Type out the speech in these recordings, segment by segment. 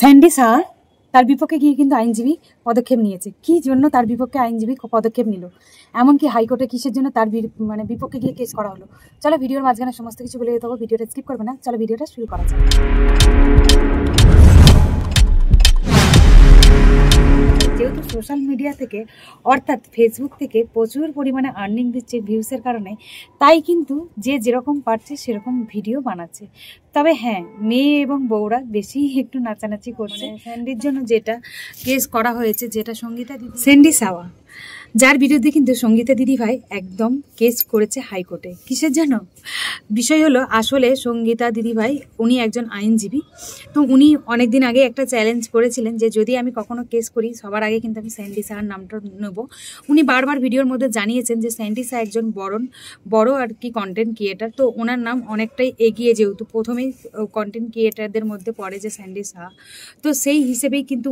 Sandy Shah তার বিপক্ষে গিয়ে কিন্তু আইনজীবী পদক্ষেপ নিয়েছে। কি জন্য তার বিপক্ষে আইনজীবী পদক্ষেপ নিল, এমনকি হাইকোর্টে কিসের জন্য তার বিপক্ষে গিয়ে কেস করা হলো। চলো ভিডিওর মাঝখানে সমস্ত কিছু বলে দিতে হবে, ভিডিওটা স্কিপ করবে না। চলো ভিডিওটা শুরু করা যাক। যেহেতু সোশ্যাল মিডিয়া থেকে অর্থাৎ ফেসবুক থেকে প্রচুর পরিমাণে আর্নিং দিচ্ছে ভিউসের কারণে, তাই কিন্তু যে যেরকম পারছে সেরকম ভিডিও বানাচ্ছে। তবে হ্যাঁ, মেয়ে এবং বউরা বেশি একটু নাচানাচি করছে। স্যান্ডির জন্য যেটা কেস করা হয়েছে, যেটা স্যান্ডি সাওয়া, যার বিরুদ্ধে কিন্তু সঙ্গীতা দিদিভাই একদম কেস করেছে হাইকোর্টে। কিসের জন্য? বিষয় হলো, আসলে সঙ্গীতা দিদিভাই উনি একজন আইনজীবী। তো উনি অনেকদিন আগে একটা চ্যালেঞ্জ করেছিলেন যে যদি আমি কখনো কেস করি সবার আগে কিন্তু আমি স্যান্ডি শাহর নামটা নেব। উনি বারবার ভিডিওর মধ্যে জানিয়েছেন যে স্যান্ডি শাহ একজন বড় আর কি কন্টেন্ট ক্রিয়েটার। তো ওনার নাম অনেকটাই এগিয়ে, যেহেতু প্রথমেই কন্টেন্ট ক্রিয়েটারদের মধ্যে পড়ে যে স্যান্ডি শাহ। তো সেই হিসেবেই কিন্তু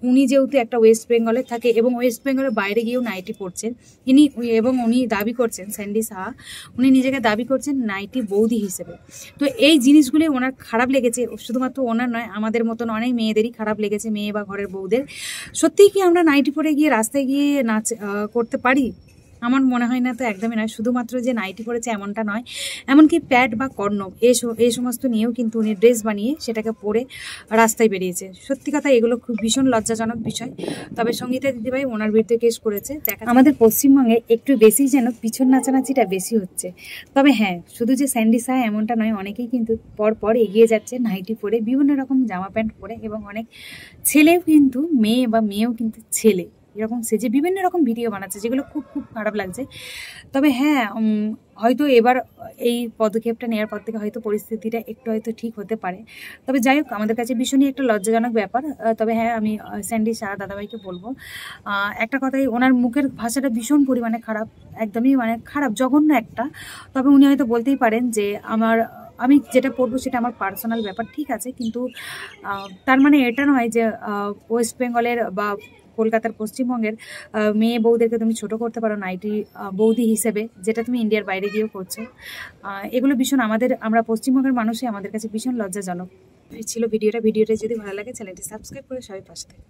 উনি যেহেতু একটা ওয়েস্ট বেঙ্গলে থাকে এবং ওয়েস্ট বেঙ্গলের বাইরে গিয়েও নাইটি পড়ছেন এবং উনি দাবি করছেন, স্যান্ডি শাহ উনি নিজেকে দাবি করছেন নাইটি বৌদি হিসেবে। তো এই জিনিসগুলি ওনার খারাপ লেগেছে। শুধুমাত্র ওনার নয়, আমাদের মতন অনেক মেয়েদেরই খারাপ লেগেছে, মেয়ে বা ঘরের বউদের। সত্যিই কি আমরা নাইটি পরে গিয়ে রাস্তায় গিয়ে নাচ করতে পারি? আমার মনে হয় না। তো একদমই নয়। শুধুমাত্র যে নাইটি পরেছে এমনটা নয়, এমনকি প্যাড বা কর্নব এই সমস্ত নিয়েও কিন্তু উনি ড্রেস বানিয়ে সেটাকে পরে রাস্তায় বেরিয়েছে। সত্যি কথা, এগুলো খুব ভীষণ লজ্জাজনক বিষয়। তবে সঙ্গীতা দিদিভাই ওনার বিরুদ্ধে কেস করেছে। আমাদের পশ্চিমবঙ্গে একটু বেশি যেন পিছন নাচানাচিটা বেশি হচ্ছে। তবে হ্যাঁ, শুধু যে স্যান্ডি শাহ এমনটা নয়, অনেকেই কিন্তু পর এগিয়ে যাচ্ছে নাইটি পরে, বিভিন্ন রকম জামা প্যান্ট পরে, এবং অনেক ছেলেও কিন্তু মেয়েও কিন্তু ছেলে এরকম সেজে বিভিন্ন রকম ভিডিও বানাচ্ছে, যেগুলো খুব খারাপ লাগছে। তবে হ্যাঁ, হয়তো এবার এই পদক্ষেপটা নেওয়ার পর থেকে হয়তো পরিস্থিতিটা একটু হয়তো ঠিক হতে পারে। তবে যাই হোক, আমাদের কাছে ভীষণই একটা লজ্জাজনক ব্যাপার। তবে হ্যাঁ, আমি স্যান্ডি শাহ দাদাভাইকে বলবো একটা কথাই, ওনার মুখের ভাষাটা ভীষণ পরিমাণে খারাপ, একদমই মানে খারাপ, জঘন্য একটা। তবে উনি হয়তো বলতেই পারেন যে আমি যেটা পড়বো সেটা আমার পার্সোনাল ব্যাপার, ঠিক আছে, কিন্তু তার মানে এটা নয় যে ওয়েস্ট বেঙ্গলের বা কলকাতার পশ্চিমবঙ্গের মেয়ে বউদেরকে তুমি ছোট করতে পারো নাইটি বৌদি হিসেবে, যেটা তুমি ইন্ডিয়ার বাইরে গিয়েও করছো। এগুলো ভীষণ আমরা পশ্চিমবঙ্গের মানুষই আমাদের কাছে ভীষণ লজ্জাজনক ছিল। ভিডিওটা যদি ভালো লাগে চ্যানেলটি সাবস্ক্রাইব করে সবাই পাশে থাকবে।